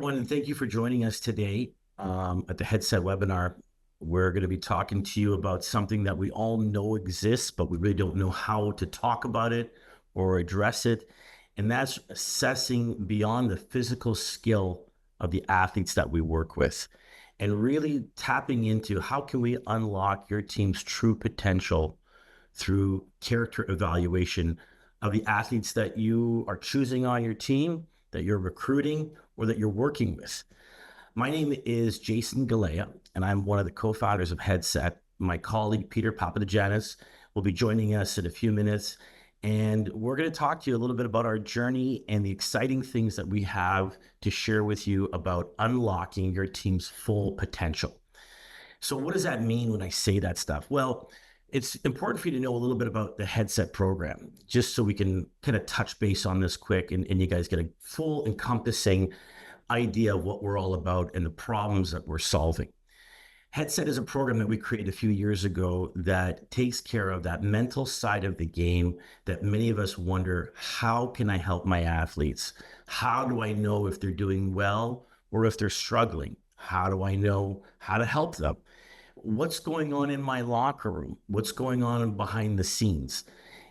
everyone, and thank you for joining us today at the Headset webinar. We're going to be talking to you about something that we all know exists, but we really don't know how to talk about it or address it. And that's assessing beyond the physical skill of the athletes that we work with and really tapping into how can we unlock your team's true potential through character evaluation of the athletes that you are choosing on your team, that you're recruiting, or that you're working with. My name is Jason Galea, and I'm one of the co-founders of Headset. My colleague, Peter Papagiannis, will be joining us in a few minutes, and we're going to talk to you a little bit about our journey and the exciting things that we have to share with you about unlocking your team's full potential. So what does that mean when I say that stuff? Well, it's important for you to know a little bit about the Headset program, just so we can kind of touch base on this quick and you guys get a full encompassing idea of what we're all about and the problems that we're solving. Headset is a program that we created a few years ago that takes care of that mental side of the game that many of us wonder, how can I help my athletes? How do I know if they're doing well or if they're struggling? How do I know how to help them? What's going on in my locker room? What's going on behind the scenes?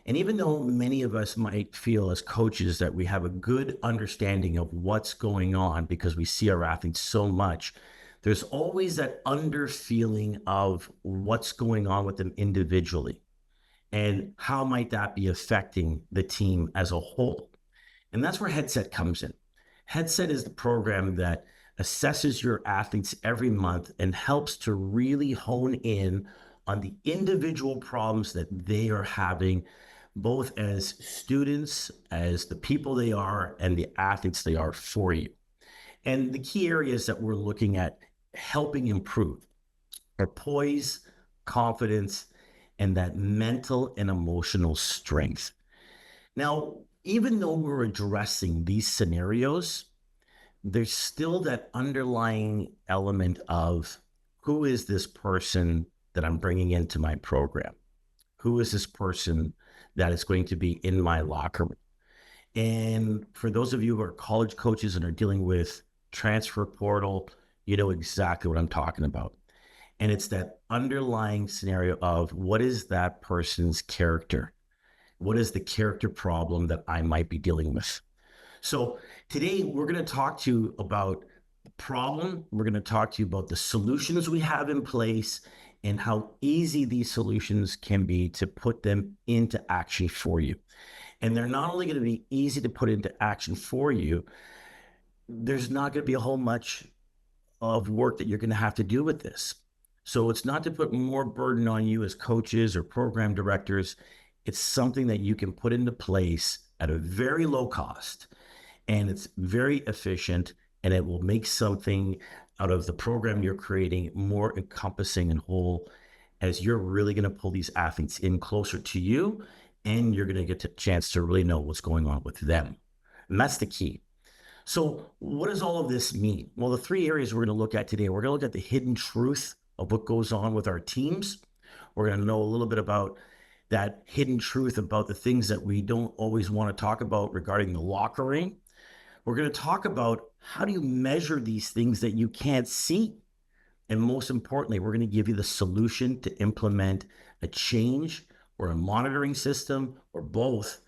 And even though many of us might feel as coaches that we have a good understanding of what's going on because we see our athletes so much, there's always that under feeling of what's going on with them individually and how might that be affecting the team as a whole. And that's where Headset comes in. Headset is the program that assesses your athletes every month and helps to really hone in on the individual problems that they are having, both as students, as the people they are, and the athletes they are for you. And the key areas that we're looking at helping improve are poise, confidence, and that mental and emotional strength. Now, even though we're addressing these scenarios, there's still that underlying element of who is this person that I'm bringing into my program? Who is this person that is going to be in my locker room? And for those of you who are college coaches and are dealing with transfer portal, you know exactly what I'm talking about. And it's that underlying scenario of what is that person's character? What is the character problem that I might be dealing with? So today we're going to talk to you about the problem. We're going to talk to you about the solutions we have in place and how easy these solutions can be to put them into action for you. And they're not only going to be easy to put into action for you, there's not going to be a whole much of work that you're going to have to do with this. So it's not to put more burden on you as coaches or program directors. It's something that you can put into place at a very low cost, and it's very efficient, and it will make something out of the program you're creating more encompassing and whole, as you're really going to pull these athletes in closer to you, and you're going to get a chance to really know what's going on with them. And that's the key. So what does all of this mean? Well, the three areas we're going to look at today, we're going to look at the hidden truth of what goes on with our teams. We're going to know a little bit about that hidden truth about the things that we don't always want to talk about regarding the locker room. We're going to talk about how do you measure these things that you can't see? And most importantly, we're going to give you the solution to implement a change or a monitoring system or both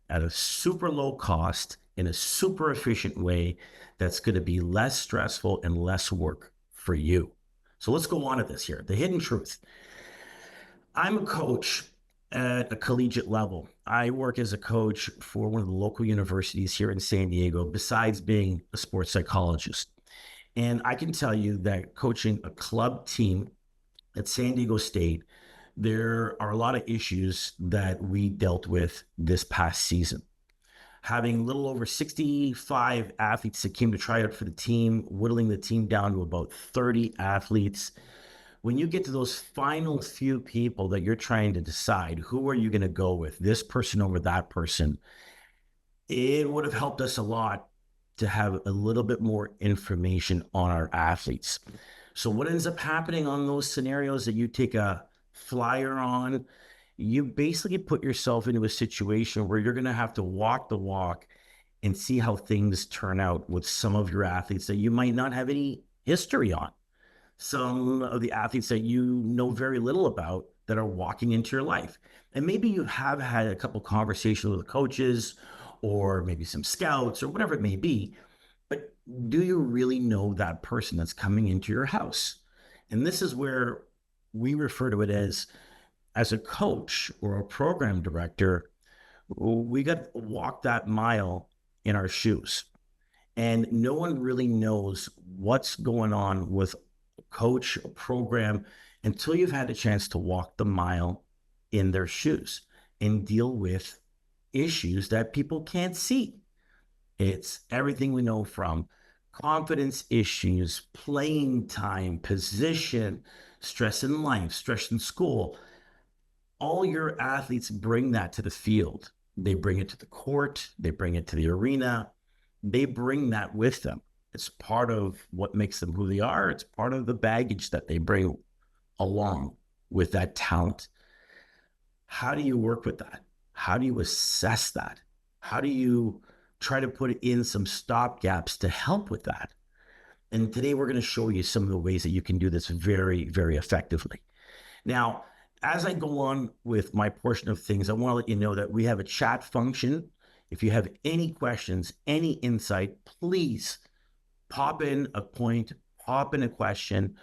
at a super low cost in a super efficient way that's going to be less stressful and less work for you. So let's go on to this here. The hidden truth. I'm a coach at a collegiate level. I work as a coach for one of the local universities here in San Diego, besides being a sports psychologist. And I can tell you that coaching a club team at San Diego State, there are a lot of issues that we dealt with this past season. Having a little over 65 athletes that came to try out for the team, whittling the team down to about 30 athletes. When you get to those final few people that you're trying to decide, who are you going to go with, this person over that person, it would have helped us a lot to have a little bit more information on our athletes. So what ends up happening on those scenarios that you take a flyer on, you basically put yourself into a situation where you're going to have to walk the walk and see how things turn out with some of your athletes that you might not have any history on. Some of the athletes that you know very little about that are walking into your life. And maybe you have had a couple conversations with the coaches or maybe some scouts or whatever it may be, but do you really know that person that's coming into your house? And this is where we refer to it as a coach or a program director, we got to walk that mile in our shoes. And no one really knows what's going on with a coach, a program, until you've had a chance to walk the mile in their shoes and deal with issues that people can't see. It's everything we know from confidence issues, playing time, position, stress in life, stress in school. All your athletes bring that to the field. They bring it to the court, they bring it to the arena, they bring that with them. It's part of what makes them who they are. It's part of the baggage that they bring along with that talent. How do you work with that? How do you assess that? How do you try to put in some stop gaps to help with that? And today we're going to show you some of the ways that you can do this very, very effectively. Now, as I go on with my portion of things, I want to let you know that we have a chat function. If you have any questions, any insight, please pop in a point, pop in a question.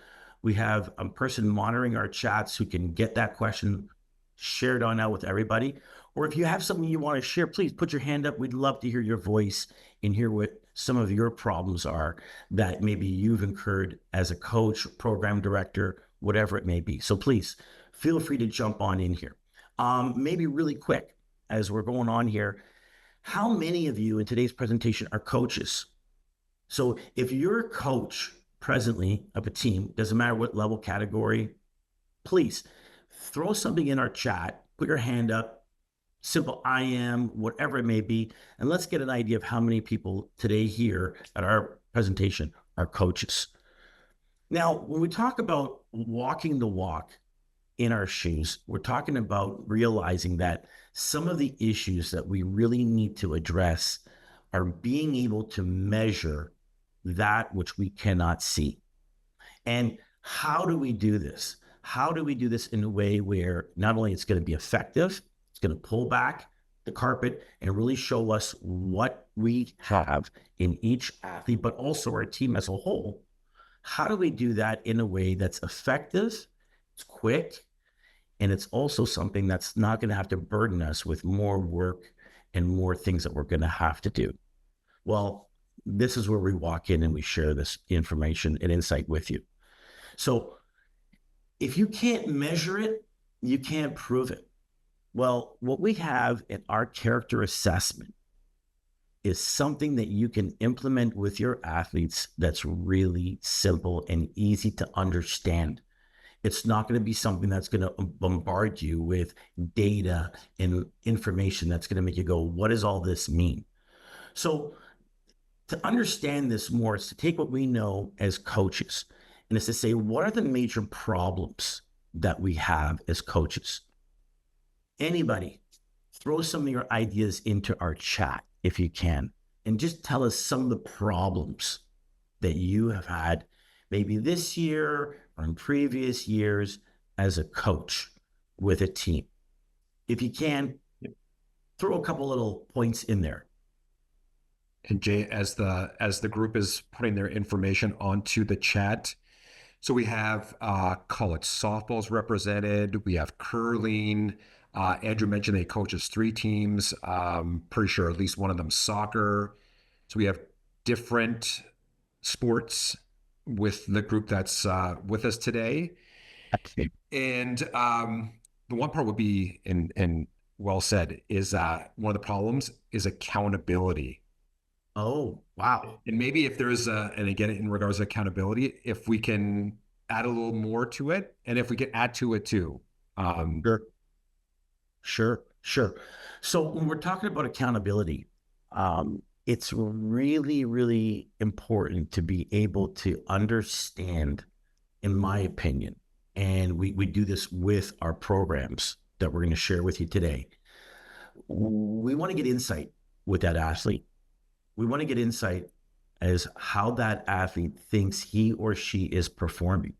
We have a person monitoring our chats who can get that question shared on out with everybody. Or if you have something you want to share, please put your hand up. We'd love to hear your voice and hear what some of your problems are that maybe you've incurred as a coach, program director, whatever it may be. So please feel free to jump on in here. Maybe really quick as we're going on here, how many of you in today's presentation are coaches? So if you're a coach presently of a team, doesn't matter what level category, please throw something in our chat, put your hand up, simple I am, whatever it may be, and let's get an idea of how many people today here at our presentation are coaches. Now, when we talk about walking the walk in our shoes, we're talking about realizing that some of the issues that we really need to address are being able to measure that which we cannot see. And how do we do this? How do we do this in a way where not only it's going to be effective, it's going to pull back the carpet and really show us what we have in each athlete, but also our team as a whole. How do we do that in a way that's effective, it's quick, and it's also something that's not going to have to burden us with more work and more things that we're going to have to do? Well, this is where we walk in and we share this information and insight with you. So if you can't measure it, you can't prove it. Well, what we have in our character assessment is something that you can implement with your athletes that's really simple and easy to understand. It's not going to be something that's going to bombard you with data and information that's going to make you go, what does all this mean? So to understand this more, it's to take what we know as coaches, and it's to say, what are the major problems that we have as coaches? Anybody, throw some of your ideas into our chat if you can, and just tell us some of the problems that you have had maybe this year or in previous years as a coach with a team. If you can, throw a couple little points in there. And Jay, as the group is putting their information onto the chat, so we have college softballs represented. We have curling. Andrew mentioned he coaches 3 teams. Pretty sure at least one of them soccer. So we have different sports with the group that's with us today. And the one part would be, and well said, is one of the problems is accountability. Oh, wow. And maybe if there's and again, in regards to accountability, if we can add a little more to it, and if we can add to it too. Sure. So when we're talking about accountability, it's really, really important to be able to understand, in my opinion, and we do this with our programs that we're going to share with you today. We want to get insight with that athlete. we want to get insight as how that athlete thinks he or she is performing.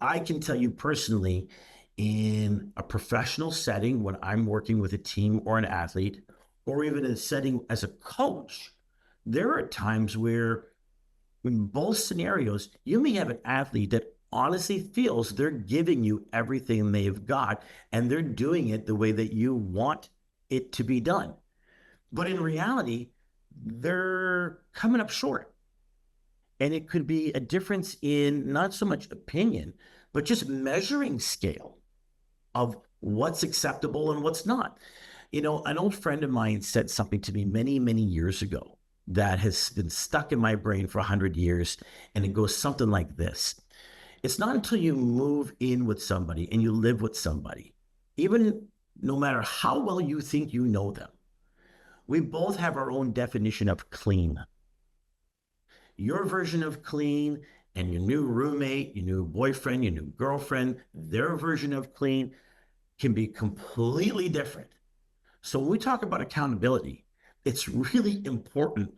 I can tell you personally, in a professional setting, when I'm working with a team or an athlete, or even in a setting as a coach, there are times where, in both scenarios, you may have an athlete that honestly feels they're giving you everything they've got and they're doing it the way that you want it to be done. But in reality, they're coming up short. And it could be a difference in not so much opinion, but just measuring scale of what's acceptable and what's not. You know, an old friend of mine said something to me many, many years ago that has been stuck in my brain for 100 years. And it goes something like this. It's not until you move in with somebody and you live with somebody, even no matter how well you think you know them, we both have our own definition of clean. Your version of clean and your new roommate, your new boyfriend, your new girlfriend, their version of clean can be completely different. So when we talk about accountability, it's really important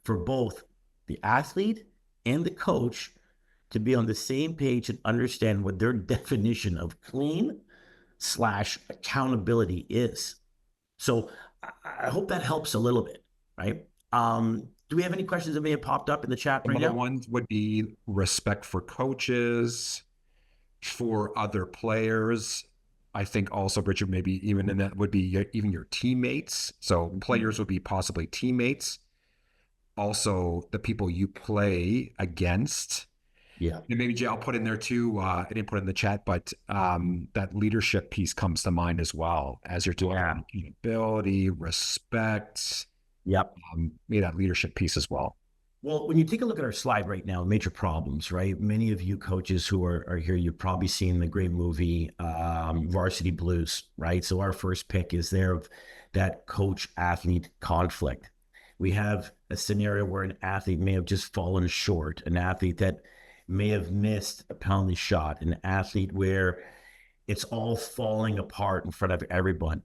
for both the athlete and the coach to be on the same page and understand what their definition of clean slash accountability is. So I hope that helps a little bit, right? Do we have any questions that may have popped up in the chat Some right other now? ones would be respect for coaches, for other players. I think also, Richard, maybe even in that would be even your teammates. So players would be possibly teammates. Also, the people you play against. Yeah. And maybe Jay, I'll put in there too. I didn't put it in the chat, but that leadership piece comes to mind as well as you're talking Yeah. about accountability, respect, Yep. maybe that leadership piece as well. Well, when you take a look at our slide right now, major problems, right? Many of you coaches who are here, you've probably seen the great movie Varsity Blues, right? So our first pick is there of that coach athlete conflict. We have a scenario where an athlete may have just fallen short, an athlete that may have missed a penalty shot, an athlete where it's all falling apart in front of everyone.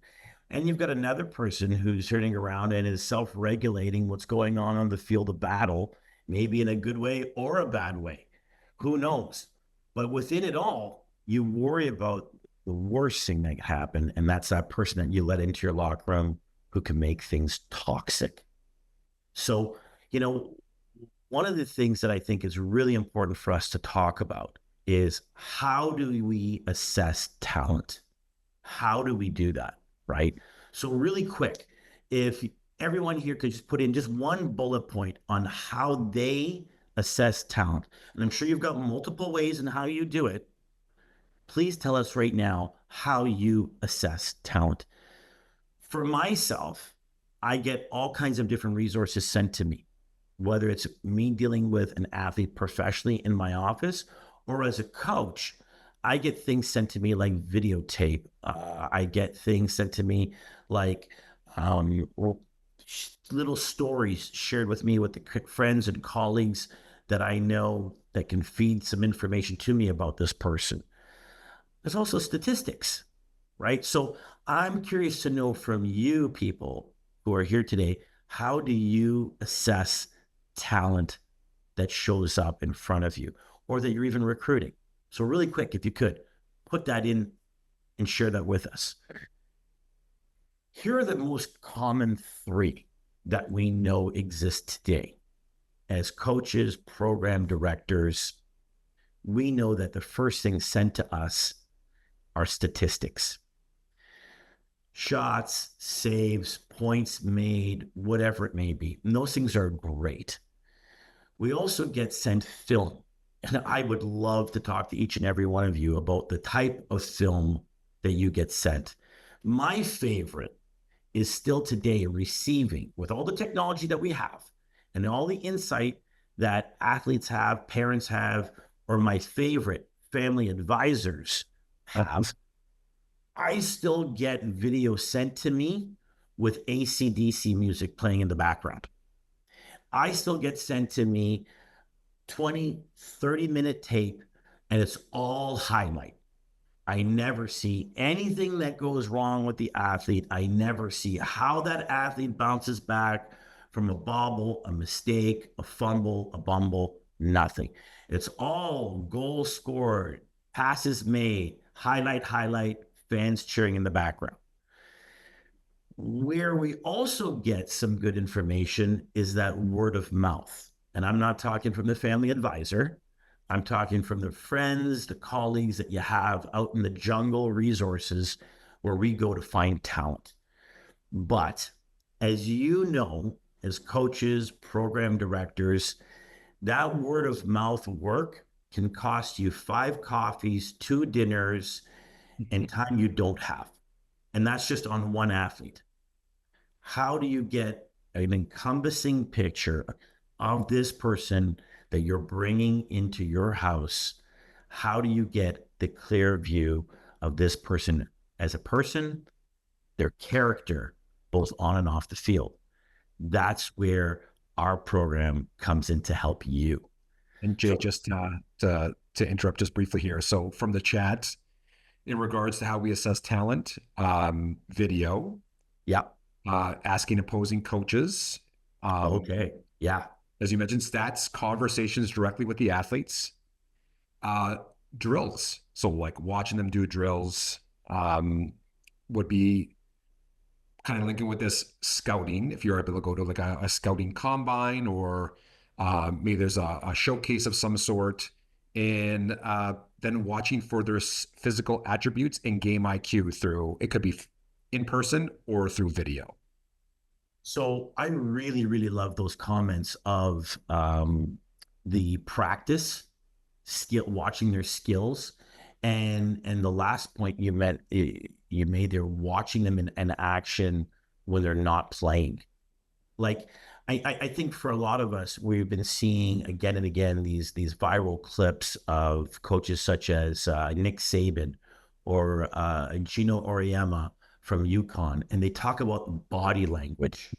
And you've got another person who's turning around and is self-regulating what's going on the field of battle, maybe in a good way or a bad way. Who knows? But within it all, you worry about the worst thing that happened, and that's that person that you let into your locker room who can make things toxic. So, you know, one of the things that I think is really important for us to talk about is how do we assess talent? How do we do that? Right. So, really quick, if everyone here could just put in just one bullet point on how they assess talent, and I'm sure you've got multiple ways in how you do it, please tell us right now how you assess talent. For myself, I get all kinds of different resources sent to me, whether it's me dealing with an athlete professionally in my office or as a coach. I get things sent to me like videotape. I get things sent to me like little stories shared with me with the friends and colleagues that I know that can feed some information to me about this person. There's also statistics, right? So I'm curious to know from you people who are here today, how do you assess talent that shows up in front of you or that you're even recruiting? So really quick, if you could put that in and share that with us. Here are the most common three that we know exist today. As coaches, program directors, we know that the first thing sent to us are statistics. Shots, saves, points made, whatever it may be. And those things are great. We also get sent film. And I would love to talk to each and every one of you about the type of film that you get sent. My favorite is still today receiving, with all the technology that we have and all the insight that athletes have, parents have, or my favorite, family advisors have. I still get video sent to me with AC/DC music playing in the background. I still get sent to me 20, 30-minute tape, and it's all highlight. I never see anything that goes wrong with the athlete. I never see how that athlete bounces back from a bobble, a mistake, a fumble, a bumble, nothing. It's all goals scored, passes made, highlight, fans cheering in the background. Where we also get some good information is that word of mouth. And I'm not talking from the family advisor. I'm talking from the friends, the colleagues that you have out in the jungle resources where we go to find talent. But as you know, as coaches, program directors, that word of mouth work can cost you 5 coffees, 2 dinners, and time you don't have. And that's just on one athlete. How do you get an encompassing picture of this person that you're bringing into your house? How do you get the clear view of this person as a person, their character, both on and off the field? That's where our program comes in to help you. And Jay, So, just to interrupt just briefly here. So from the chat, in regards to how we assess talent, video, yeah. asking opposing coaches, Okay. Yeah. as you mentioned, stats, conversations directly with the athletes, uh, drills. So like watching them do drills would be kind of linking with this scouting. If you're able to go to like a scouting combine or maybe there's a showcase of some sort, and then watching for their physical attributes and game IQ through it could be in person or through video. So I really, really love those comments of the practice skill, watching their skills, and the last point you made there, watching them in action when they're not playing. Like I think for a lot of us, we've been seeing again and again these viral clips of coaches such as Nick Saban or Gino Auriemma from UConn, and they talk about body language.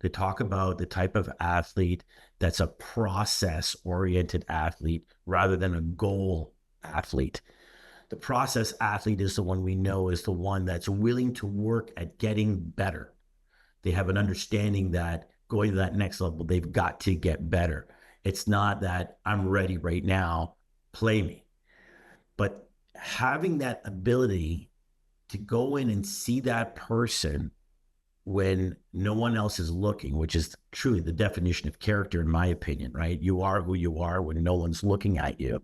They talk about the type of athlete that's a process oriented athlete rather than a goal athlete. The process athlete is the one we know is the one that's willing to work at getting better. They have an understanding that going to that next level, they've got to get better. It's not that I'm ready right now, play me. But having that ability to go in and see that person when no one else is looking, which is truly the definition of character, in my opinion, right? You are who you are when no one's looking at you.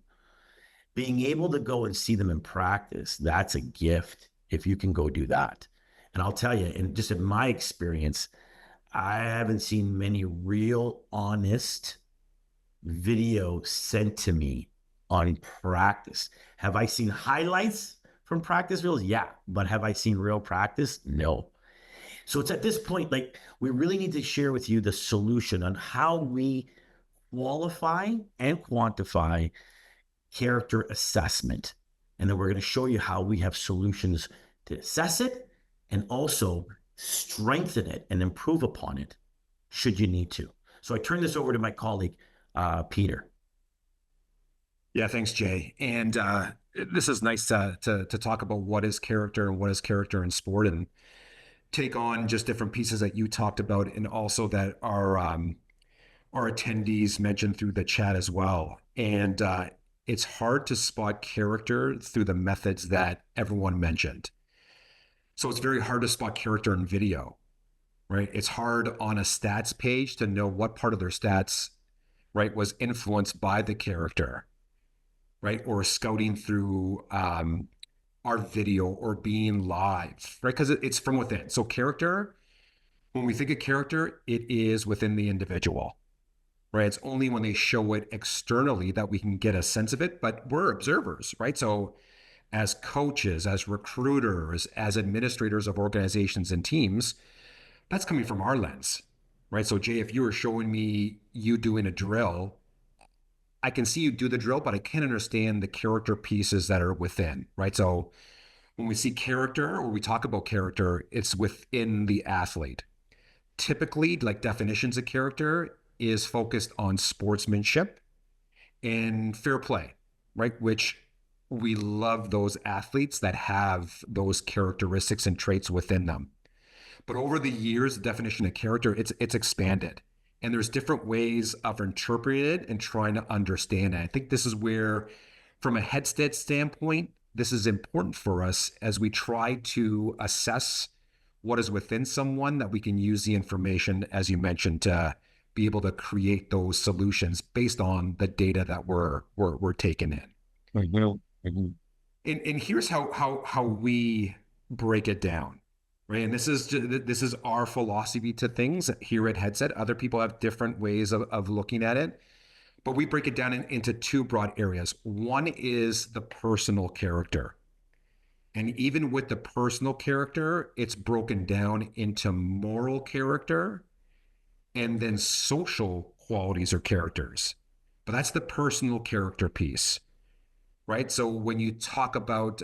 Being able to go and see them in practice, that's a gift if you can go do that. And I'll tell you, and just in my experience, I haven't seen many real honest video sent to me on practice. Have I seen highlights from practice reels? Yeah. But have I seen real practice? No. So it's at this point, like, we really need to share with you the solution on how we qualify and quantify character assessment. And then we're going to show you how we have solutions to assess it and also strengthen it and improve upon it should you need to. So I turn this over to my colleague, Peter. Yeah, thanks, Jay. And this is nice to talk about what is character and what is character in sport, and take on just different pieces that you talked about, and also that our attendees mentioned through the chat as well. And it's hard to spot character through the methods that everyone mentioned. So it's very hard to spot character in video, right? It's hard on a stats page to know what part of their stats, right, was influenced by the character, right? Or scouting through our video or being live, right? Because it's from within. So character, when we think of character, it is within the individual, right? It's only when they show it externally that we can get a sense of it, but we're observers, right? So as coaches, as recruiters, as administrators of organizations and teams, that's coming from our lens, right? So Jay, if you were showing me you doing a drill, I can see you do the drill, but I can't understand the character pieces that are within, right? So when we see character or we talk about character, it's within the athlete. Typically, like definitions of character is focused on sportsmanship and fair play, right? Which we love those athletes that have those characteristics and traits within them. But over the years, the definition of character, it's expanded. And there's different ways of interpreting it and trying to understand it. I think this is where, from a Headstead standpoint, this is important for us as we try to assess what is within someone, that we can use the information, as you mentioned, to be able to create those solutions based on the data that we're taking in. Mhm. And here's how we break it down, right? And this is our philosophy to things here at Headset. Other people have different ways of looking at it, but we break it down into two broad areas. One is the personal character. And even with the personal character, it's broken down into moral character and then social qualities or characters. But that's the personal character piece, right? So when you talk about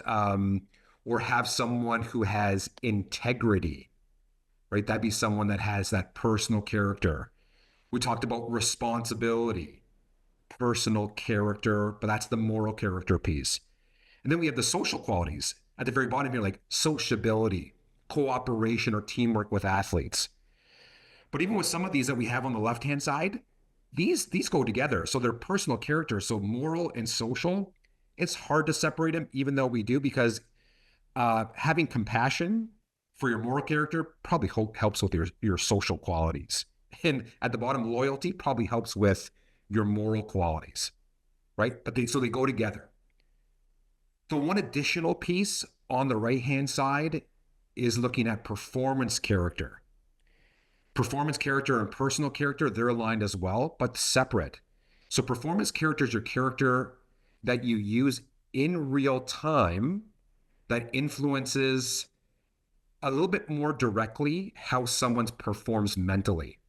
or have someone who has integrity, right? That'd be someone that has that personal character. We talked about responsibility, personal character, but that's the moral character piece. And then we have the social qualities at the very bottom here, like sociability, cooperation, or teamwork with athletes. But even with some of these that we have on the left-hand side, these go together. So they're personal characters. So moral and social, it's hard to separate them, even though we do, because having compassion for your moral character probably helps with your social qualities. And at the bottom, loyalty probably helps with your moral qualities, right? But so they go together. So one additional piece on the right-hand side is looking at performance character. Performance character and personal character, they're aligned as well, but separate. So performance character is your character that you use in real time that influences a little bit more directly how someone performs mentally.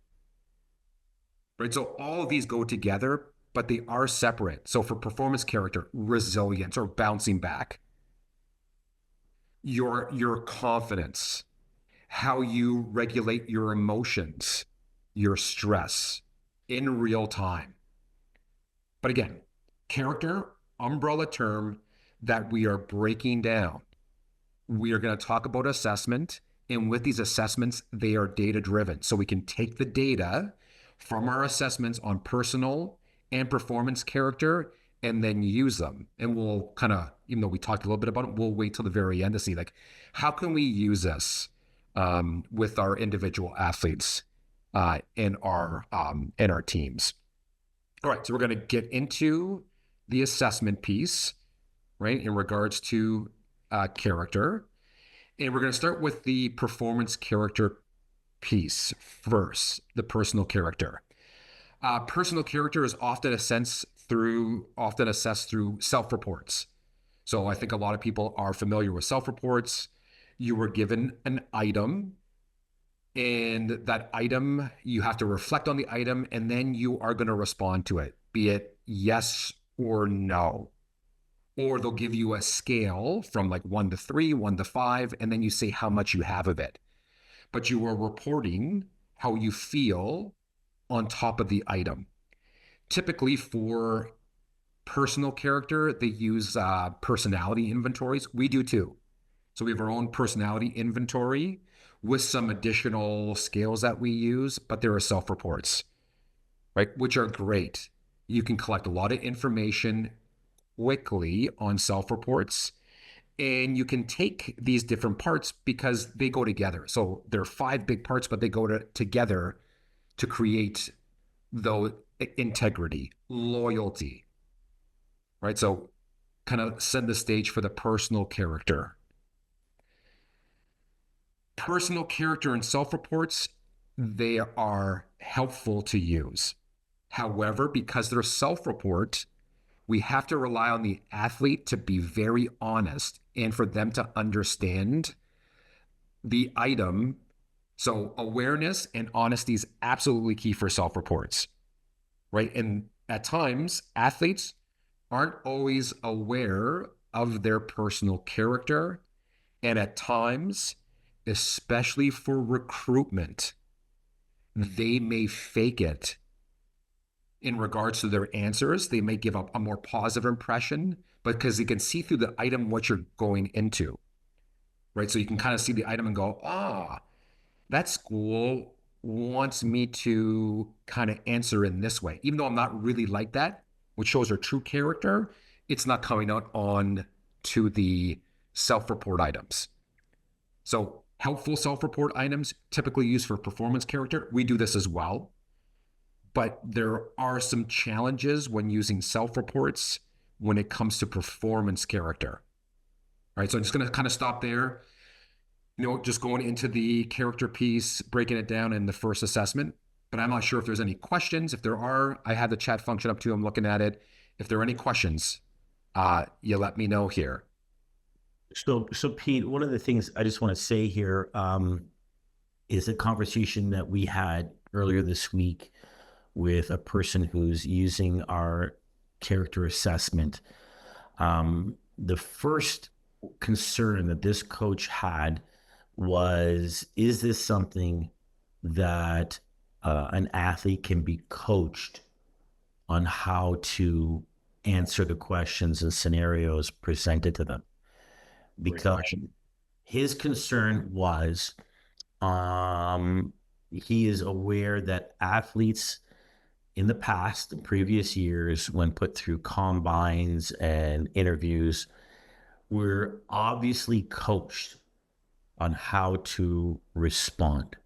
Right? So all of these go together, but they are separate. So for performance character, resilience or bouncing back, your confidence, how you regulate your emotions, your stress in real time. But again, character, umbrella term that we are breaking down. We are going to talk about assessment. And with these assessments, they are data driven. So we can take the data from our assessments on personal and performance character and then use them. And we'll kind of, even though we talked a little bit about it, we'll wait till the very end to see, like, how can we use this with our individual athletes in our teams. All right, so we're going to get into the assessment piece, right, in regards to character. And we're going to start with the performance character piece first, the personal character. Personal character is often assessed through self-reports. So I think a lot of people are familiar with self-reports. You were given an item, and that item, you have to reflect on the item, and then you are going to respond to it, be it yes or no. Or they'll give you a scale from like 1 to 3, 1 to 5, and then you say how much you have of it. But you are reporting how you feel on top of the item. Typically for personal character, they use personality inventories. We do too. So we have our own personality inventory with some additional scales that we use, but there are self-reports, right? Which are great. You can collect a lot of information quickly on self-reports, and you can take these different parts because they go together. So there are 5 big parts, but they go together to create the integrity, loyalty, right? So kind of set the stage for the personal character. Personal character and self-reports, they are helpful to use. However, because they're self-report, we have to rely on the athlete to be very honest and for them to understand the item. So awareness and honesty is absolutely key for self-reports, right? And at times, athletes aren't always aware of their personal character. And at times, especially for recruitment, they may fake it in regards to their answers. They may give a more positive impression because they can see through the item what you're going into, right? So you can kind of see the item and go, that school wants me to kind of answer in this way, even though I'm not really like that, which shows her true character. It's not coming out on to the self-report items. So helpful self-report items typically used for performance character. We do this as well, but there are some challenges when using self-reports when it comes to performance character. All right, so I'm just going to kind of stop there. Just going into the character piece, breaking it down in the first assessment. But I'm not sure if there's any questions. If there are, I have the chat function up too. I'm looking at it. If there are any questions, you let me know here. So Pete, one of the things I just want to say here is a conversation that we had earlier this week with a person who's using our character assessment. The first concern that this coach had was, is this something that an athlete can be coached on how to answer the questions and scenarios presented to them? Because his concern was he is aware that athletes in the past, in previous years, when put through combines and interviews, were obviously coached on how to respond.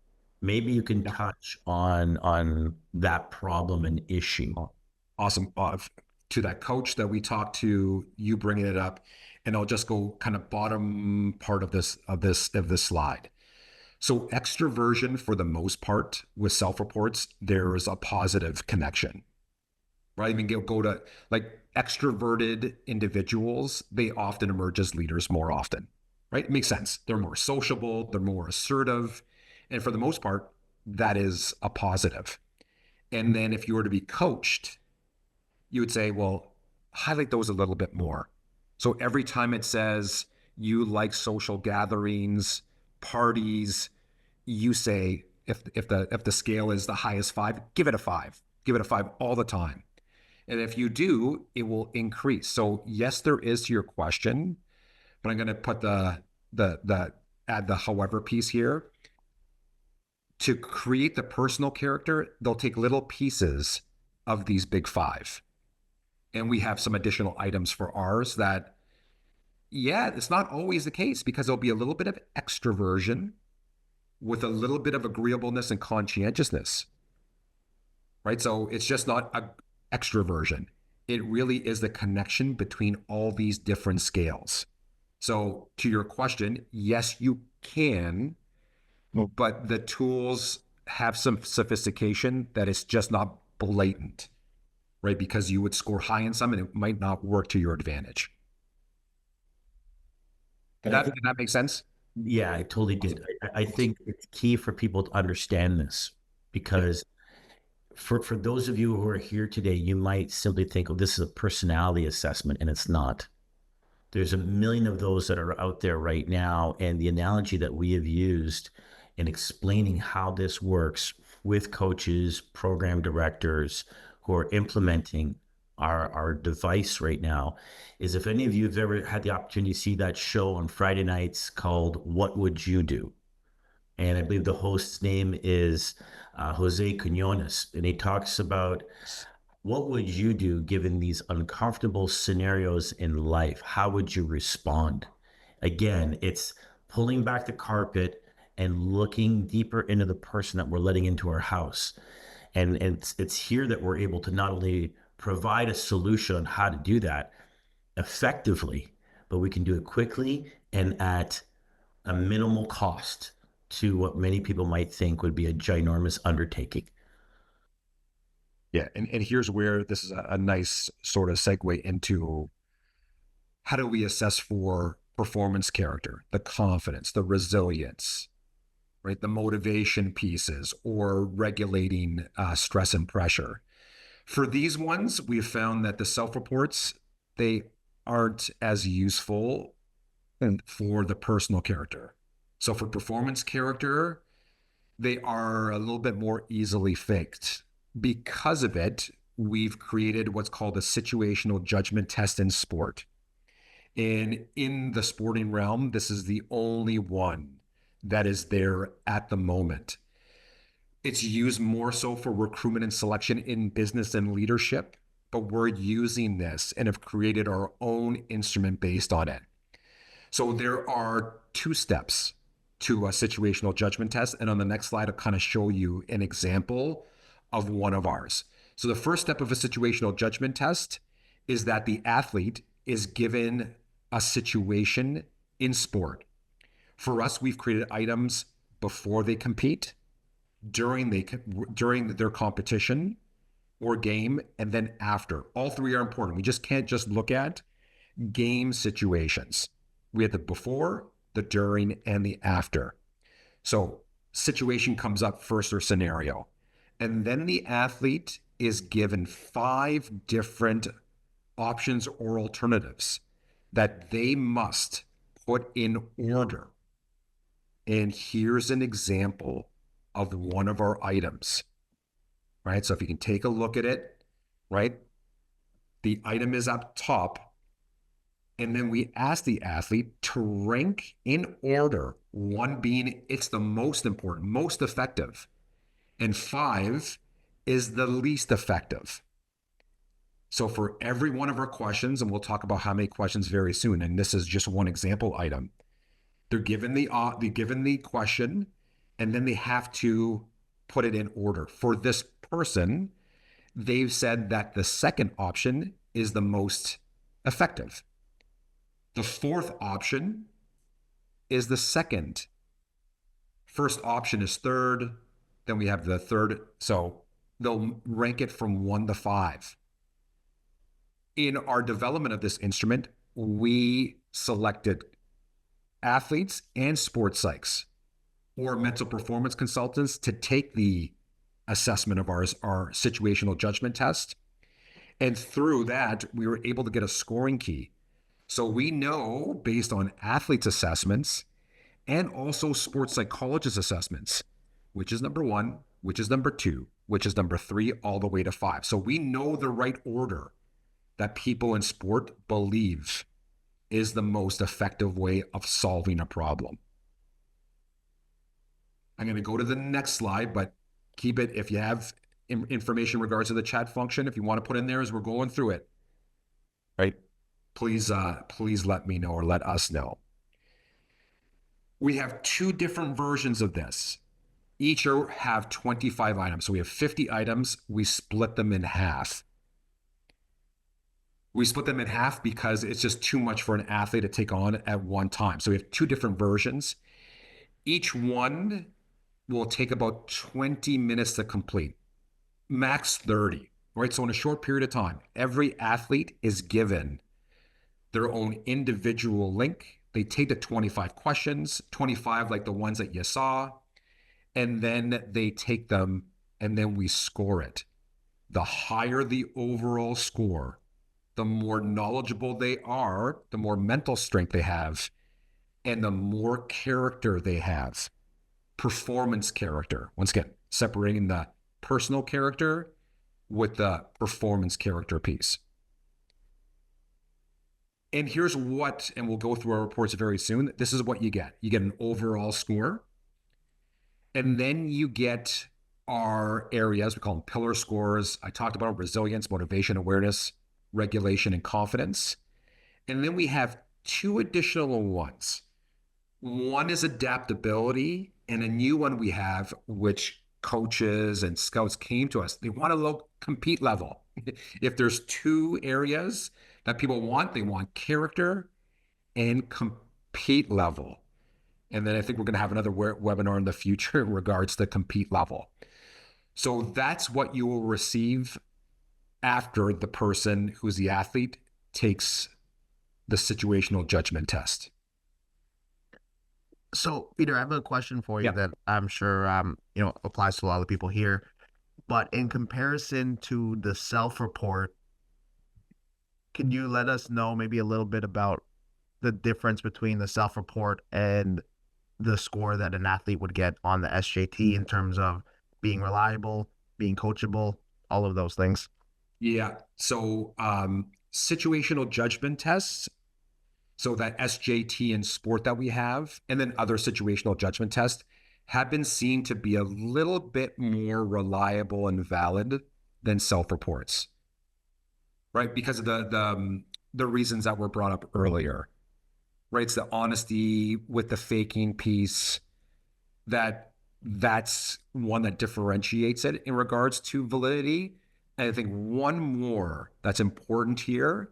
Maybe you can touch on that problem and issue. Awesome. To that coach that we talked to, you bringing it up, and I'll just go kind of bottom part of this slide. So extroversion, for the most part, with self-reports, there is a positive connection, right? I mean, go to like extroverted individuals, they often emerge as leaders more often, right? It makes sense. They're more sociable, they're more assertive, and for the most part, that is a positive. And then if you were to be coached, you would say, well, highlight those a little bit more. So every time it says you like social gatherings, parties, you say, if the scale is the highest 5, give it a 5. Give it a 5 all the time. And if you do, it will increase. So yes, there is to your question, but I'm going to put the add the however piece here. To create the personal character, they'll take little pieces of these big 5. And we have some additional items for ours that, yeah, it's not always the case, because there'll be a little bit of extroversion with a little bit of agreeableness and conscientiousness, right? So it's just not a extroversion. It really is the connection between all these different scales. So to your question, yes, you can, but the tools have some sophistication that is just not blatant, right? Because you would score high in some and it might not work to your advantage. Did that make sense? Yeah, I totally did. I think it's key for people to understand this, because for those of you who are here today, you might simply think, oh, this is a personality assessment, and it's not. There's a million of those that are out there right now. And the analogy that we have used in explaining how this works with coaches, program directors who are implementing our device right now is, if any of you have ever had the opportunity to see that show on Friday nights called What Would You Do? And I believe the host's name is Jose Quinones. And he talks about, what would you do given these uncomfortable scenarios in life? How would you respond? Again, it's pulling back the carpet and looking deeper into the person that we're letting into our house. And it's here that we're able to not only provide a solution on how to do that effectively, but we can do it quickly and at a minimal cost to what many people might think would be a ginormous undertaking. Yeah. And here's where this is a nice sort of segue into how do we assess for performance character, the confidence, the resilience, right? The motivation pieces, or regulating stress and pressure. For these ones, we've found that the self-reports, they aren't as useful for the personal character. So for performance character, they are a little bit more easily faked. Because of it, we've created what's called a situational judgment test in sport. And in the sporting realm, this is the only one that is there at the moment. It's used more so for recruitment and selection in business and leadership, but we're using this and have created our own instrument based on it. So there are two steps to a situational judgment test. And on the next slide, I'll kind of show you an example of one of ours. So the first step of a situational judgment test is that the athlete is given a situation in sport. For us, we've created items before they compete, during their competition or game, and then after. All three are important. We just can't just look at game situations. We have the before, the during, and the after. So situation comes up first, or scenario. And then the athlete is given 5 different options or alternatives that they must put in order. And here's an example of one of our items, right? So if you can take a look at it, right? The item is up top. And then we ask the athlete to rank in order, 1 being it's the most important, most effective, and 5 is the least effective. So for every one of our questions, and we'll talk about how many questions very soon, and this is just one example item, they're given the question, and then they have to put it in order. For this person, they've said that the second option is the most effective. The fourth option is the second. First option is third. Then we have the third. So they'll rank it from 1 to 5. In our development of this instrument, we selected athletes and sports psychs or mental performance consultants to take the assessment of our situational judgment test. And through that, we were able to get a scoring key. So we know, based on athletes' assessments and also sports psychologists' assessments, which is number 1, which is number 2, which is number 3, all the way to 5. So we know the right order that people in sport believe is the most effective way of solving a problem. I'm going to go to the next slide, but keep it, if you have information in regards to the chat function, if you want to put in there as we're going through it, right? Please let me know, or let us know. We have 2 different versions of this. Each have 25 items. So we have 50 items. We split them in half. We split them in half because it's just too much for an athlete to take on at one time. So we have 2 different versions. Each one will take about 20 minutes to complete, max 30, right? So in a short period of time, every athlete is given their own individual link. They take the 25 questions, 25 like the ones that you saw, and then they take them and then we score it. The higher the overall score, the more knowledgeable they are, the more mental strength they have, and the more character they have. Performance character. Once again, separating the personal character with the performance character piece. And here's what, and we'll go through our reports very soon. This is what you get. You get an overall score. And then you get our areas, we call them pillar scores. I talked about resilience, motivation, awareness, regulation, and confidence. And then we have 2 additional ones. One is adaptability, and a new one we have, which coaches and scouts came to us. They want a low compete level. If there's 2 areas that people want, they want character and compete level. And then I think we're going to have another webinar in the future in regards to compete level. So that's what you will receive after the person who's the athlete takes the situational judgment test. So, Peter, I have a question for you Yeah. that I'm sure applies to a lot of people here. But in comparison to the self-report, can you let us know maybe a little bit about the difference between the self-report and the score that an athlete would get on the SJT in terms of being reliable, being coachable, all of those things? Yeah. So situational judgment tests So that SJT in sport that we have, and then other situational judgment tests have been seen to be a little bit more reliable and valid than self-reports, right? Because of the reasons that were brought up earlier, right? It's the honesty with the faking piece that's one that differentiates it in regards to validity. And I think one more that's important here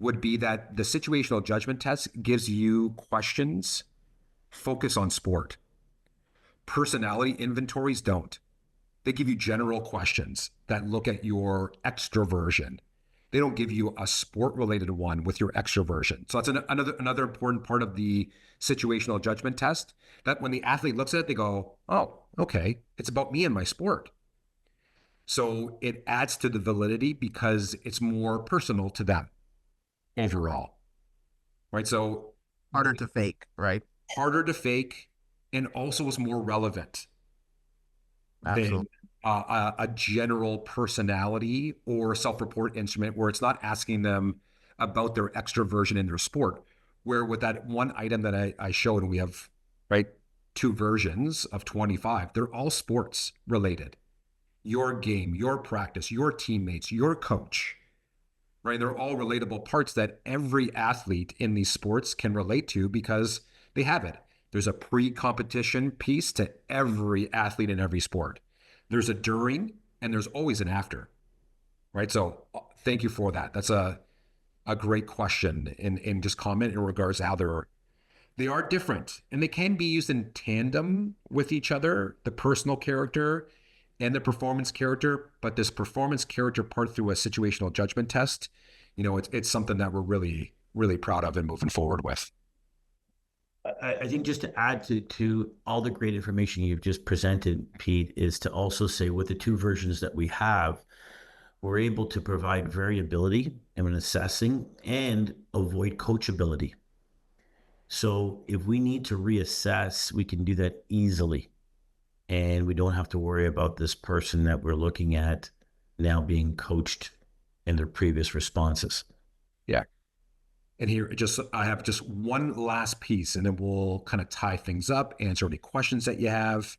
would be that the situational judgment test gives you questions focus on sport. Personality inventories don't. They give you general questions that look at your extroversion. They don't give you a sport related one with your extroversion. So that's another important part of the situational judgment test, that when the athlete looks at it, they go, oh, okay, it's about me and my sport. So it adds to the validity because it's more personal to them overall, right? So Harder to fake, right? harder to fake and also is more relevant Absolutely. than a general personality or self-report instrument where it's not asking them about their extroversion in their sport. Where with that one item that I showed, and we have, right, 2 versions of 25, they're all sports related. Your game, your practice, your teammates, your coach, right? They're all relatable parts that every athlete in these sports can relate to because they have it. There's a pre-competition piece to every athlete in every sport. There's a during and there's always an after, right? So thank you for that. That's a great question and just comment in regards to how they are different and they can be used in tandem with each other, the personal character and the performance character. But this performance character part through a situational judgment test, it's something that we're really, really proud of and moving forward with. I think just to add to all the great information you've just presented, Pete, is to also say with the 2 versions that we have, we're able to provide variability in assessing and avoid coachability. So if we need to reassess, we can do that easily. And we don't have to worry about this person that we're looking at now being coached in their previous responses. Yeah. And here, I have just one last piece, and then we'll kind of tie things up, answer any questions that you have.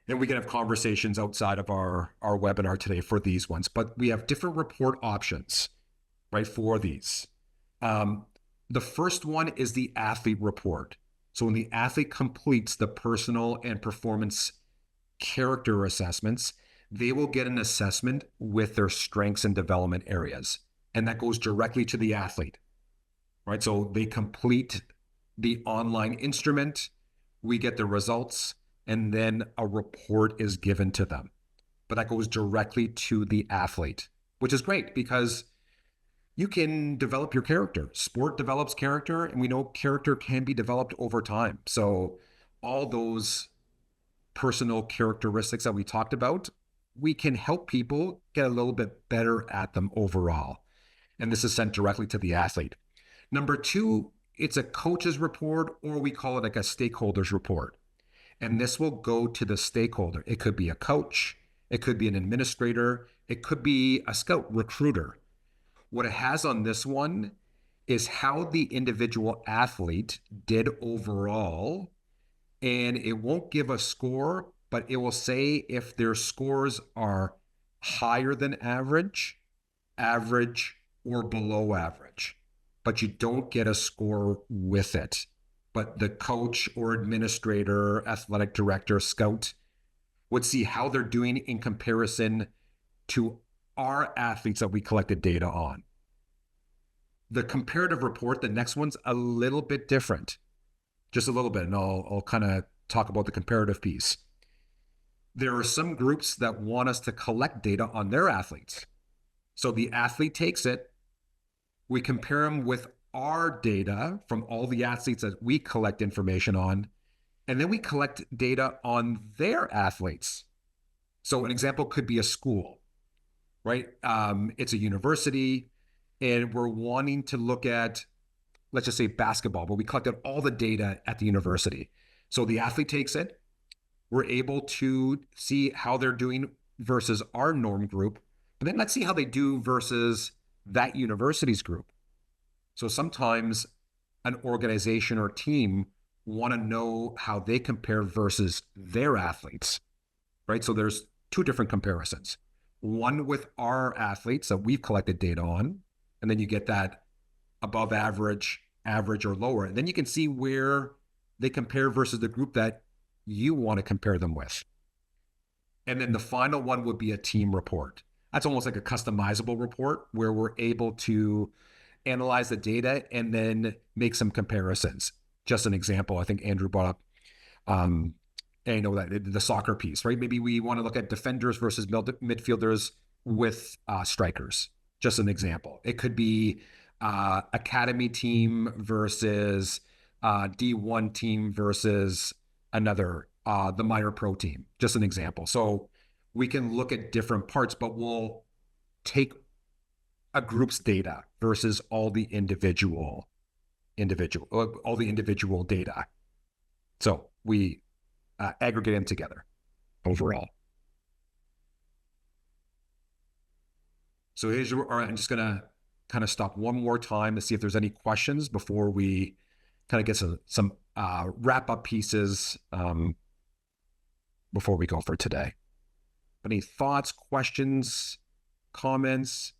And we can have conversations outside of our webinar today for these ones. But we have different report options, right, for these. The first one is the athlete report. So when the athlete completes the personal and performance character assessments, they will get an assessment with their strengths and development areas. And that goes directly to the athlete, right? So they complete the online instrument, we get the results, and then a report is given to them. But that goes directly to the athlete, which is great because you can develop your character. Sport develops character, and we know character can be developed over time. So all those personal characteristics that we talked about, we can help people get a little bit better at them overall. And this is sent directly to the athlete. Number 2, it's a coach's report, or we call it like a stakeholders report. And this will go to the stakeholder. It could be a coach, it could be an administrator, it could be a scout recruiter. What it has on this one is how the individual athlete did overall. And it won't give a score, but it will say if their scores are higher than average, average, or below average. But you don't get a score with it. But the coach or administrator, athletic director, scout would see how they're doing in comparison to our athletes that we collected data on. The comparative report, the next one's a little bit different, just a little bit, and I'll kind of talk about the comparative piece. There are some groups that want us to collect data on their athletes. So the athlete takes it, we compare them with our data from all the athletes that we collect information on, and then we collect data on their athletes. So an example could be a school, right? It's a university, and we're wanting to look at, let's just say basketball, but we collected all the data at the university. So the athlete takes it, we're able to see how they're doing versus our norm group, but then let's see how they do versus that university's group. So sometimes an organization or team want to know how they compare versus their athletes, right? So there's two different comparisons. One with our athletes that we've collected data on, and then you get that above average, average, or lower. And then you can see where they compare versus the group that you want to compare them with. And then the final one would be a team report. That's almost like a customizable report where we're able to analyze the data and then make some comparisons. Just an example, I think Andrew brought up, and you know, that the soccer piece, right? Maybe we want to look at defenders versus midfielders with strikers. Just an example. It could be academy team versus D1 team versus another, the minor pro team. Just an example. So we can look at different parts, but we'll take a group's data versus all the individual data. So we aggregate them together overall. So here's all right, I'm just gonna kind of stop one more time to see if there's any questions before we kind of get some wrap up pieces before we go for today. Any thoughts, questions, comments?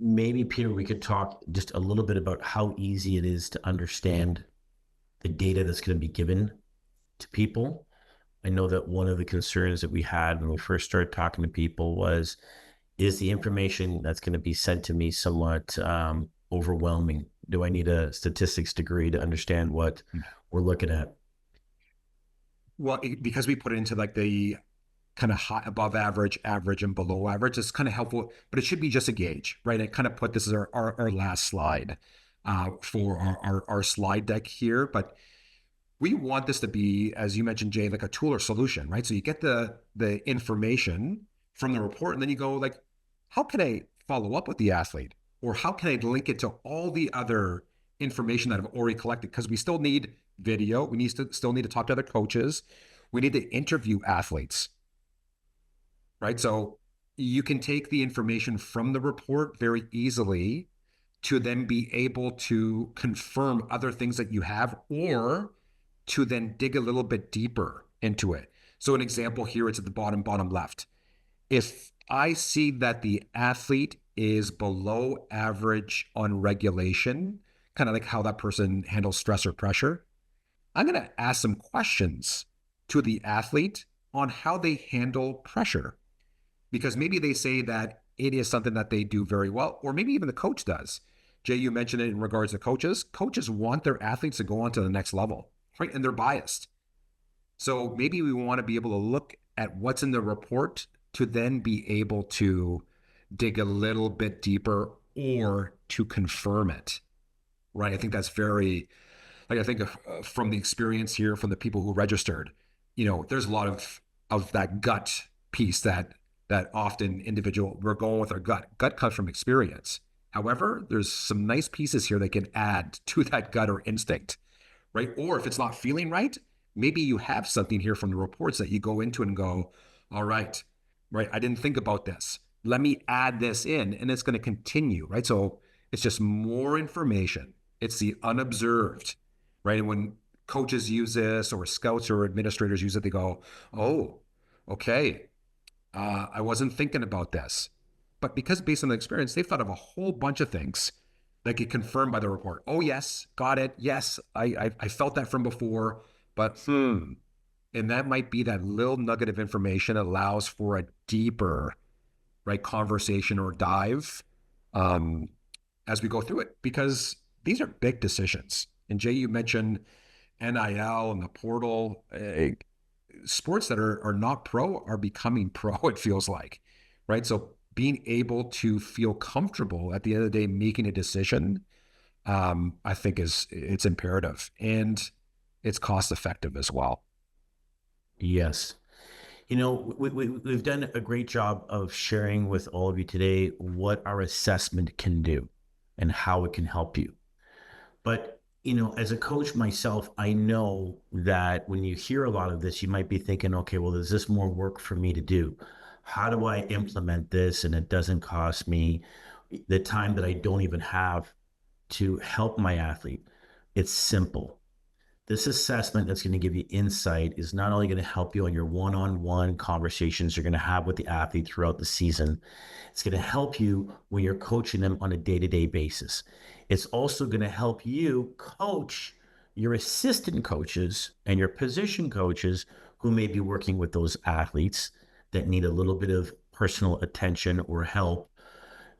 Maybe, Peter, we could talk just a little bit about how easy it is to understand the data that's going to be given to people. I know that one of the concerns that we had when we first started talking to people was, is the information that's going to be sent to me somewhat overwhelming? Do I need a statistics degree to understand what we're looking at? Well, because we put it into like the kind of high, above average, average, and below average, it's kind of helpful, but it should be just a gauge, right? I kind of put this as our last slide for our slide deck here, but we want this to be, as you mentioned, Jay, like a tool or solution, right? So you get the information from the report, and then you go like, how can I follow up with the athlete? Or how can I link it to all the other information that I've already collected? Because we still need video. We still need to talk to other coaches. We need to interview athletes, right? So you can take the information from the report very easily to then be able to confirm other things that you have, or to then dig a little bit deeper into it. So an example here, it's at the bottom left. If I see that the athlete is below average on regulation, kind of like how that person handles stress or pressure, I'm going to ask some questions to the athlete on how they handle pressure. Because maybe they say that it is something that they do very well, or maybe even the coach does. Jay, you mentioned it in regards to coaches. Coaches want their athletes to go on to the next level, right? And they're biased. So maybe we want to be able to look at what's in the report to then be able to dig a little bit deeper or to confirm it, right? I think that's very, like, I think from the experience here, from the people who registered, you know, there's a lot of that gut piece that often we're going with our gut. Gut comes from experience. However, there's some nice pieces here that can add to that gut or instinct, right? Or if it's not feeling right, maybe you have something here from the reports that you go into and go, all right, I didn't think about this. Let me add this in, and it's going to continue, right? So it's just more information. It's the unobserved, right? And when coaches use this, or scouts or administrators use it, they go, oh, okay, I wasn't thinking about this. But because based on the experience, they've thought of a whole bunch of things that get confirmed by the report. Oh, yes, got it. Yes, I felt that from before, but and that might be that little nugget of information that allows for a deeper, right, conversation or dive as we go through it, because these are big decisions. And Jay, you mentioned NIL and the portal. Sports that are not pro are becoming pro, it feels like, right? So being able to feel comfortable at the end of the day making a decision, I think it's imperative, and it's cost effective as well. Yes. You know, we've done a great job of sharing with all of you today what our assessment can do and how it can help you. But, you know, as a coach myself, I know that when you hear a lot of this, you might be thinking, okay, well, is this more work for me to do? How do I implement this and it doesn't cost me the time that I don't even have to help my athlete. It's simple. This assessment that's going to give you insight is not only going to help you on your one-on-one conversations you're going to have with the athlete throughout the season, it's going to help you when you're coaching them on a day-to-day basis. It's also going to help you coach your assistant coaches and your position coaches who may be working with those athletes that need a little bit of personal attention or help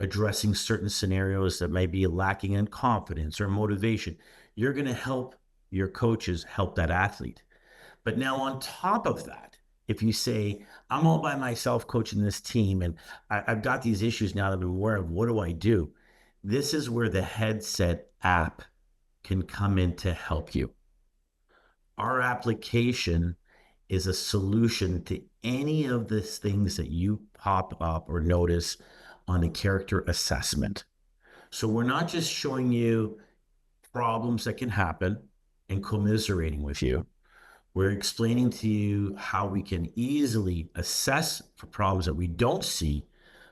addressing certain scenarios that may be lacking in confidence or motivation. You're going to help your coaches help that athlete. But now, on top of that, if you say, I'm all by myself coaching this team and I've got these issues now that I'm aware of, what do I do? This is where the Headset app can come in to help you. Our application is a solution to any of the things that you pop up or notice on the character assessment. So we're not just showing you problems that can happen and commiserating with you. We're explaining to you how we can easily assess for problems that we don't see.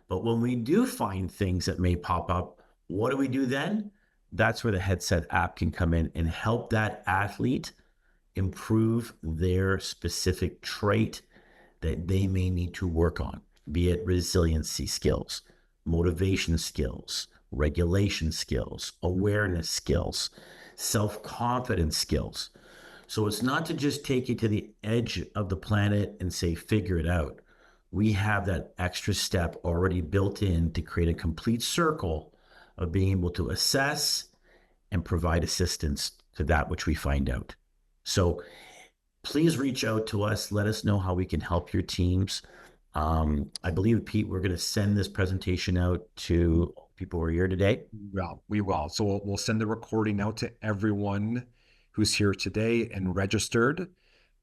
But when we do find things that may pop up, what do we do then? That's where the Headset app can come in and help that athlete improve their specific trait that they may need to work on, be it resiliency skills, motivation skills, regulation skills, awareness skills, self-confidence skills. So it's not to just take you to the edge of the planet and say, figure it out. We have that extra step already built in to create a complete circle of being able to assess and provide assistance to that which we find out. So please reach out to us. Let us know how we can help your teams. I believe, Pete, we're going to send this presentation out to people who are here today. Well, we will. So we'll send the recording out to everyone who's here today and registered.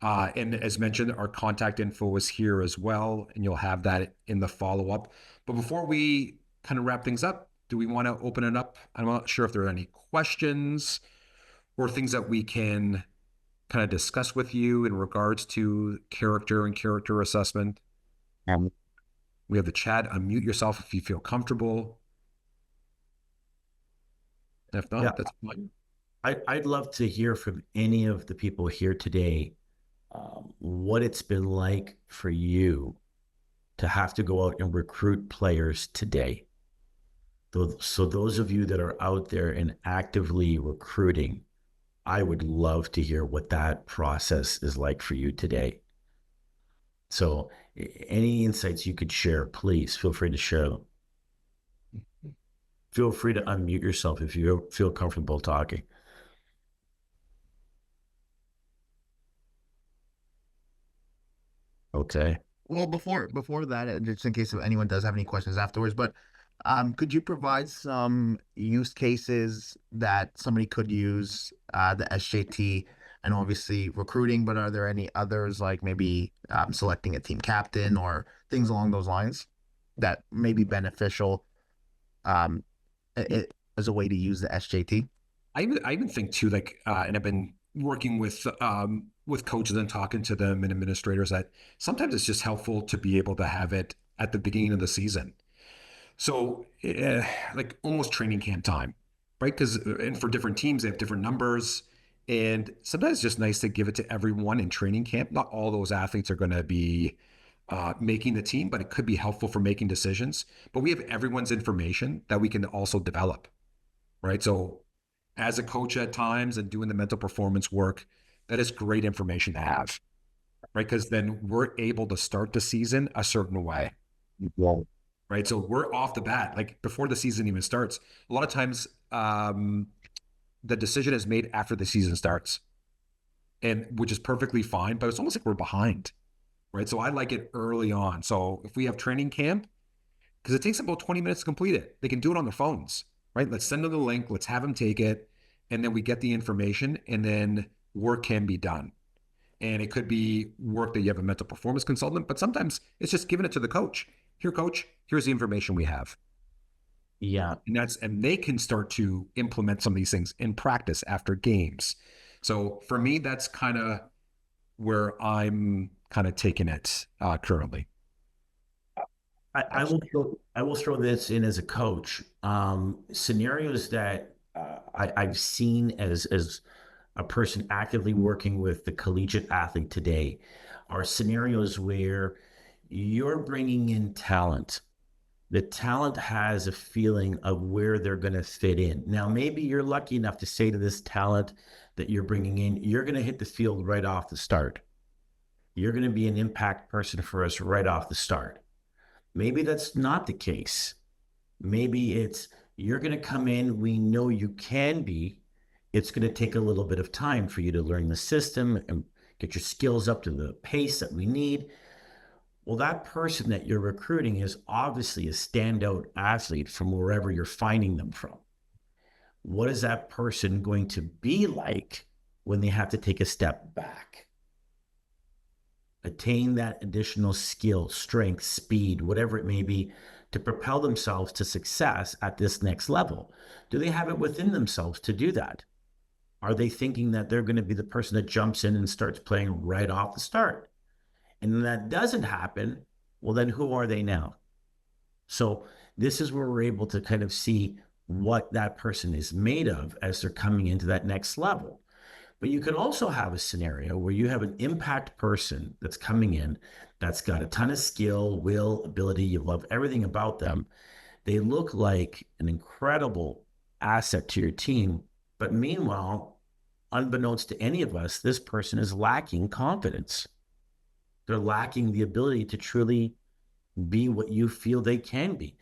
And as mentioned, our contact info is here as well, and you'll have that in the follow-up. But before we kind of wrap things up, do we want to open it up? I'm not sure if there are any questions or things that we can kind of discuss with you in regards to character and character assessment. We have the chat. Unmute yourself if you feel comfortable. If not, Yeah. that's fine. I'd love to hear from any of the people here today what it's been like for you to have to go out and recruit players today. So those of you that are out there and actively recruiting, I would love to hear what that process is like for you today. So any insights you could share, please feel free to share them. Feel free to unmute yourself if you feel comfortable talking. Okay. Well, before that, just in case if anyone does have any questions afterwards, but could you provide some use cases that somebody could use the SJT and obviously recruiting, but are there any others like maybe selecting a team captain or things along those lines that may be beneficial as a way to use the SJT? I even think too, like, and I've been working with coaches and talking to them and administrators that sometimes it's just helpful to be able to have it at the beginning of the season. So like almost training camp time, right? Because and for different teams, they have different numbers. And sometimes it's just nice to give it to everyone in training camp. Not all those athletes are going to be making the team, but it could be helpful for making decisions. But we have everyone's information that we can also develop, right? So as a coach at times and doing the mental performance work, that is great information to have, right? Because then we're able to start the season a certain way. Right. So we're off the bat, like before the season even starts. A lot of times the decision is made after the season starts, and which is perfectly fine, but it's almost like we're behind. Right. So I like it early on. So if we have training camp, because it takes about 20 minutes to complete it, they can do it on their phones. Right. Let's send them the link. Let's have them take it. And then we get the information, and then work can be done. And it could be work that you have a mental performance consultant, but sometimes it's just giving it to the coach. Here, coach, here's the information we have. Yeah. And they can start to implement some of these things in practice after games. So for me, that's kind of where I'm kind of taking it currently. I will throw this in as a coach. Scenarios that I've seen as a person actively working with the collegiate athlete today are scenarios where you're bringing in talent. The talent has a feeling of where they're going to fit in. Now, maybe you're lucky enough to say to this talent that you're bringing in, you're going to hit the field right off the start. You're going to be an impact person for us right off the start. Maybe that's not the case. Maybe it's you're going to come in, we know you can be. It's going to take a little bit of time for you to learn the system and get your skills up to the pace that we need. Well, that person that you're recruiting is obviously a standout athlete from wherever you're finding them from. What is that person going to be like when they have to take a step back? Attain that additional skill, strength, speed, whatever it may be, to propel themselves to success at this next level? Do they have it within themselves to do that? Are they thinking that they're going to be the person that jumps in and starts playing right off the start? And when that doesn't happen, well, then who are they now? So this is where we're able to kind of see what that person is made of as they're coming into that next level. But you could also have a scenario where you have an impact person that's coming in that's got a ton of skill, will, ability. You love everything about them. They look like an incredible asset to your team. But meanwhile, unbeknownst to any of us, this person is lacking confidence. They're lacking the ability to truly be what you feel they can be.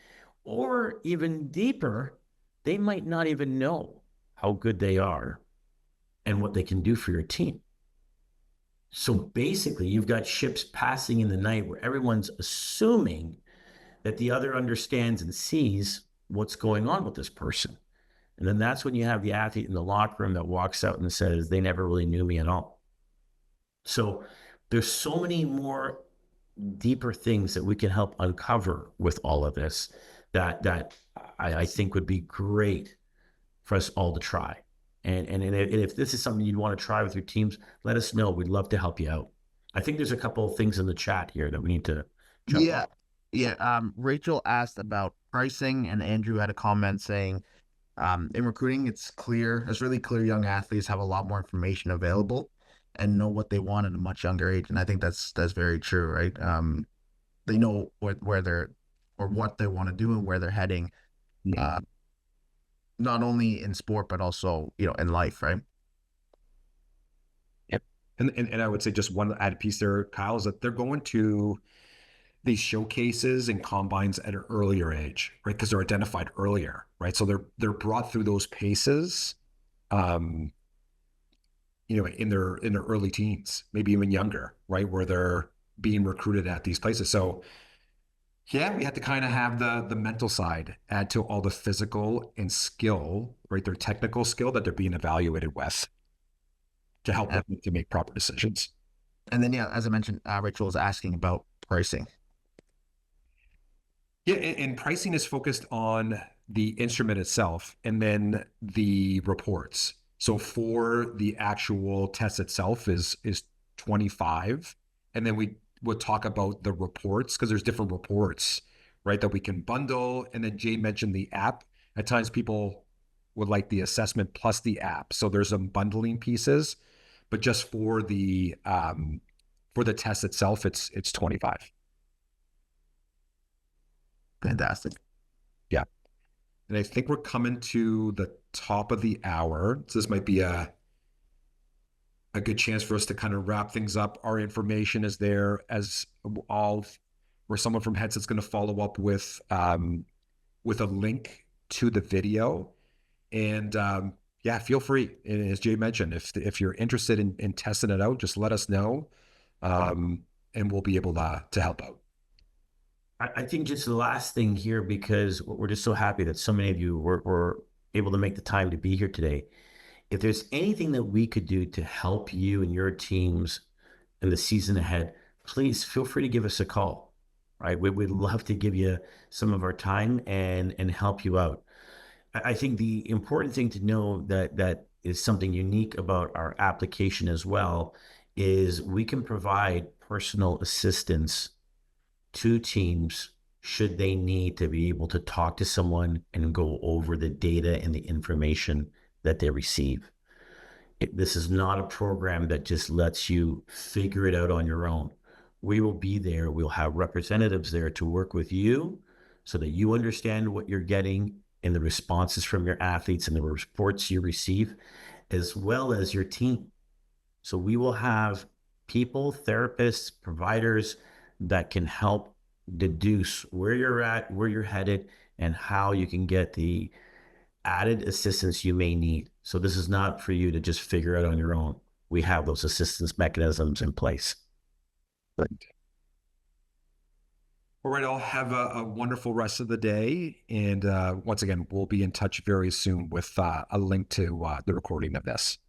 Or even deeper, they might not even know how good they are and what they can do for your team. So basically, you've got ships passing in the night where everyone's assuming that the other understands and sees what's going on with this person. And then that's when you have the athlete in the locker room that walks out and says, they never really knew me at all. So there's so many more deeper things that we can help uncover with all of this that I think would be great for us all to try. And if this is something you'd want to try with your teams, let us know. We'd love to help you out. I think there's a couple of things in the chat here that we need to jump Yeah. on. Yeah. Rachel asked about pricing, and Andrew had a comment saying, in recruiting, it's really clear young athletes have a lot more information available and know what they want at a much younger age. And I think that's very true, right? They know where they're or what they want to do and where they're heading, uh, not only in sport but also in life, right? Yep. And I would say just one added piece there, Kyle, is that they're going to these showcases and combines at an earlier age, right? Because they're identified earlier, right? So they're brought through those paces, in their early teens, maybe even younger, right? Where they're being recruited at these places. So yeah, we had to kind of have the mental side add to all the physical and skill, right? Their technical skill that they're being evaluated with to help them to make proper decisions. And then, yeah, as I mentioned, Rachel was asking about pricing. Yeah, and pricing is focused on the instrument itself and then the reports. So for the actual test itself is 25. And then we would talk about the reports because there's different reports, right, that we can bundle. And then Jay mentioned the app. At times people would like the assessment plus the app. So there's some bundling pieces, but just for the test itself, it's 25. Fantastic. Yeah. And I think we're coming to the top of the hour. So this might be a good chance for us to kind of wrap things up. Our information is there as all where someone from Headset's going to follow up with a link to the video. And yeah, feel free. And as Jay mentioned, if you're interested in testing it out, just let us know. And we'll be able to help out. I think just the last thing here, because we're just so happy that so many of you were able to make the time to be here today. If there's anything that we could do to help you and your teams in the season ahead, please feel free to give us a call, right? We'd love to give you some of our time and help you out. I think the important thing to know that is something unique about our application as well is we can provide personal assistance to teams should they need to be able to talk to someone and go over the data and the information that they receive. This is not a program that just lets you figure it out on your own. We will be there. We'll have representatives there to work with you so that you understand what you're getting in the responses from your athletes and the reports you receive, as well as your team. So we will have people, therapists, providers that can help deduce where you're at, where you're headed, and how you can get the added assistance you may need. So this is not for you to just figure out on your own. We have those assistance mechanisms in place. All right, all have a wonderful rest of the day. And once again, we'll be in touch very soon with a link to the recording of this.